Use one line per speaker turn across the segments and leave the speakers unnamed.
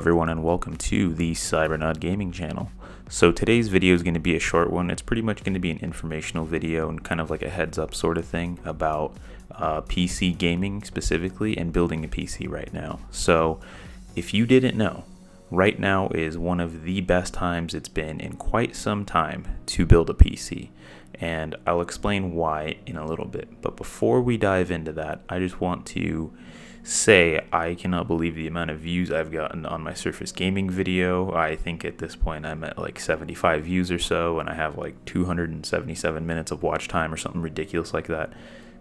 everyone, and welcome to the Cybernut Gaming channel. So today's video is going to be a short one. It's pretty much going to be an informational video and kind of like a heads up sort of thing about PC gaming specifically and building a PC right now. So if you didn't know, right now is one of the best times it's been in quite some time to build a PC. And I'll explain why in a little bit. But before we dive into that, I just want to say I cannot believe the amount of views I've gotten on my Surface Gaming video. I think at this point I'm at like 75 views or so, and I have like 277 minutes of watch time or something ridiculous like that.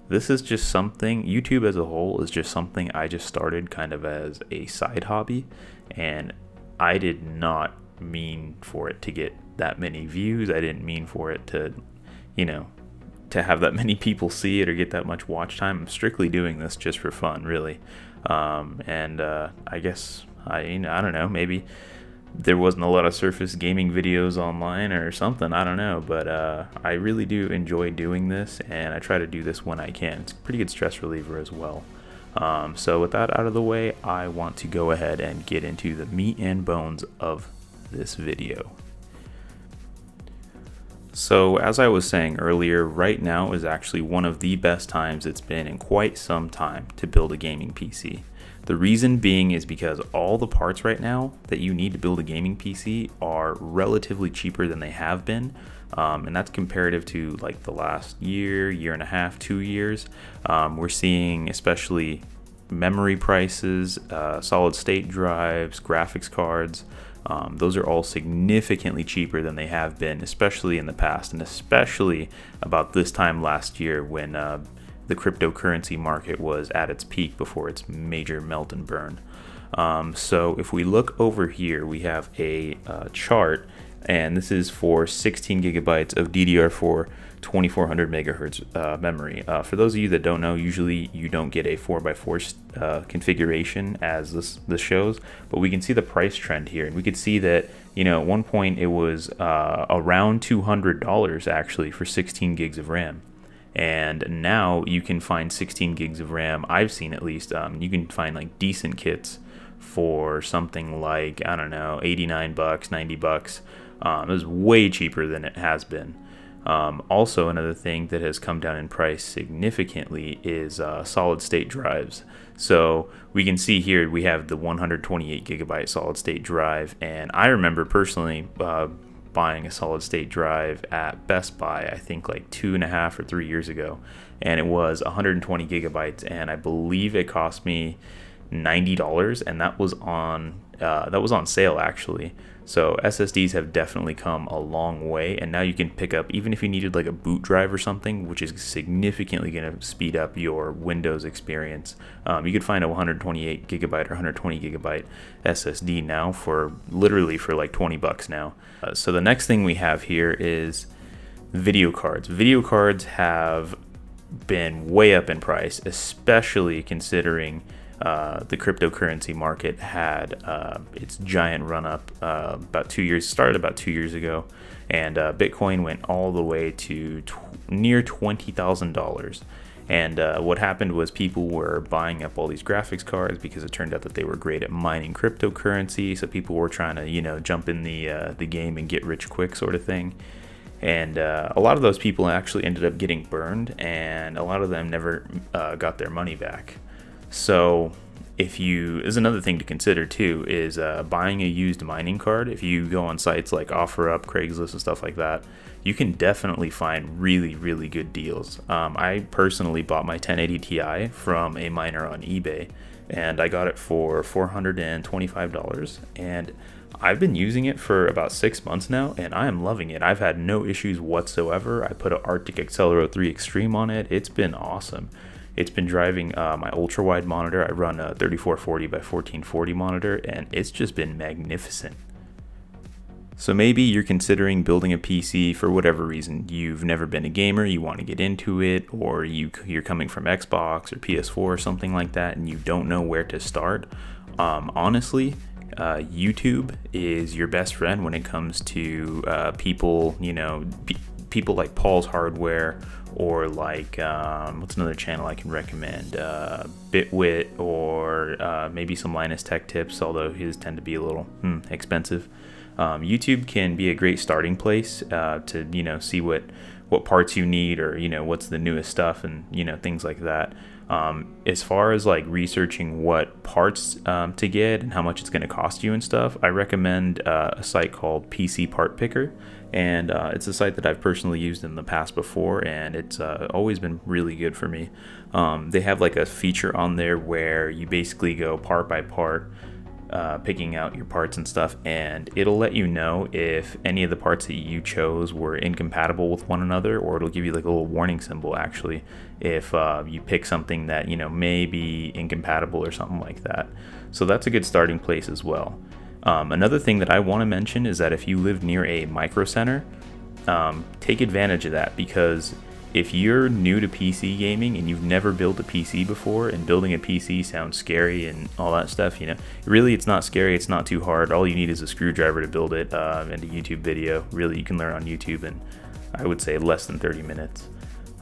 This is just something, YouTube as a whole is just something I just started kind of as a side hobby, and I did not mean for it to get that many views. I didn't mean for it to, to have that many people see it or get that much watch time. I'm strictly doing this just for fun, really. I guess I don't know, maybe there wasn't a lot of Surface Gaming videos online or something, I don't know, but I really do enjoy doing this, and I try to do this when I can. It's a pretty good stress reliever as well. So with that out of the way, I want to go ahead and get into the meat and bones of this video. So as I was saying earlier, right now is actually one of the best times it's been in quite some time to build a gaming PC. The reason being is because all the parts right now that you need to build a gaming PC are relatively cheaper than they have been. And that's comparative to like the last year and a half, 2 years. We're seeing especially memory prices, solid state drives, graphics cards. Those are all significantly cheaper than they have been, especially in the past, and especially about this time last year when the cryptocurrency market was at its peak before its major melt and burn. So if we look over here, we have a chart, and this is for 16 gigabytes of DDR4 2400 megahertz memory. For those of you that don't know, usually you don't get a 4x4 configuration as this shows, but we can see the price trend here, and we could see that at one point it was around $200 actually for 16 gigs of RAM. And now you can find 16 gigs of RAM, I've seen at least, you can find like decent kits for something like, I don't know, 89 bucks, 90 bucks. It was way cheaper than it has been. Also, another thing that has come down in price significantly is solid state drives. So we can see here we have the 128 gigabyte solid state drive, and I remember personally buying a solid state drive at Best Buy, I think like 2.5 or 3 years ago, and it was 120 gigabytes, and I believe it cost me $90, and that was on sale actually. So SSDs have definitely come a long way, and now you can pick up, even if you needed like a boot drive or something, which is significantly going to speed up your Windows experience. You could find a 128 gigabyte or 120 gigabyte SSD now for literally for like 20 bucks now. So the next thing we have here is video cards. Video cards have been way up in price, especially considering the cryptocurrency market had its giant run up started about 2 years ago, and Bitcoin went all the way to near $20,000. And what happened was people were buying up all these graphics cards because it turned out that they were great at mining cryptocurrency. So people were trying to jump in the game and get rich quick sort of thing. And a lot of those people actually ended up getting burned, and a lot of them never got their money back. So is another thing to consider too, is buying a used mining card. If you go on sites like OfferUp, Craigslist, and stuff like that, you can definitely find really, really good deals. I personally bought my 1080 Ti from a miner on eBay, and I got it for $425, and I've been using it for about 6 months now, and I am loving it. I've had no issues whatsoever. I put an Arctic Accelero 3 Extreme on it. It's been awesome. It's been driving my ultra wide monitor. I run a 3440 by 1440 monitor, and it's just been magnificent. So maybe you're considering building a PC for whatever reason. You've never been a gamer, you want to get into it, or you're coming from Xbox or PS4 or something like that, and you don't know where to start. Honestly, YouTube is your best friend when it comes to people, people like Paul's Hardware, or like what's another channel I can recommend, Bitwit, or maybe some Linus Tech Tips, although his tend to be a little expensive. YouTube can be a great starting place to see what parts you need, or what's the newest stuff, and things like that. As far as like researching what parts to get and how much it's going to cost you and stuff, I recommend a site called PC Part Picker, and it's a site that I've personally used in the past before, and it's always been really good for me. They have like a feature on there where you basically go part by part, picking out your parts and stuff, and it'll let you know if any of the parts that you chose were incompatible with one another, or it'll give you like a little warning symbol actually if you pick something that may be incompatible or something like that. So that's a good starting place as well. Another thing that I want to mention is that if you live near a micro center, take advantage of that, because if you're new to PC gaming and you've never built a PC before, and building a PC sounds scary and all that stuff, really it's not scary, it's not too hard. All you need is a screwdriver to build it, and a YouTube video. Really, you can learn on YouTube in, I would say, less than 30 minutes.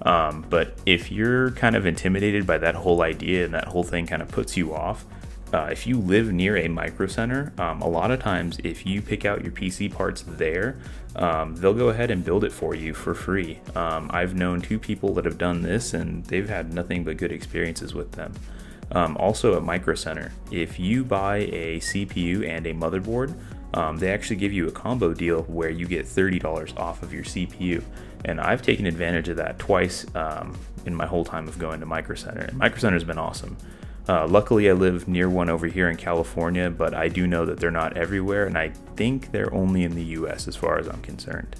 But if you're kind of intimidated by that whole idea and that whole thing kind of puts you off, if you live near a micro center, a lot of times if you pick out your PC parts there, they'll go ahead and build it for you for free. I've known 2 people that have done this, and they've had nothing but good experiences with them. Also at Micro Center, if you buy a CPU and a motherboard, they actually give you a combo deal where you get $30 off of your CPU. And I've taken advantage of that twice in my whole time of going to Micro Center. And Micro Center's been awesome. Luckily, I live near one over here in California, but I do know that they're not everywhere, and I think they're only in the US as far as I'm concerned.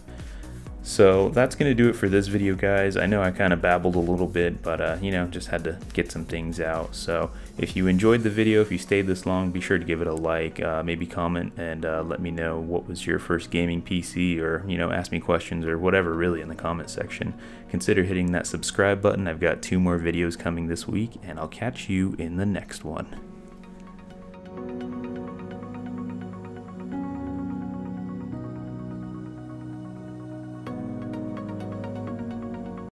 So that's going to do it for this video, guys. I know I kind of babbled a little bit, but just had to get some things out. So if you enjoyed the video, if you stayed this long, be sure to give it a like, maybe comment, and let me know what was your first gaming PC, or ask me questions or whatever really in the comment section. Consider hitting that subscribe button. I've got 2 more videos coming this week, and I'll catch you in the next one.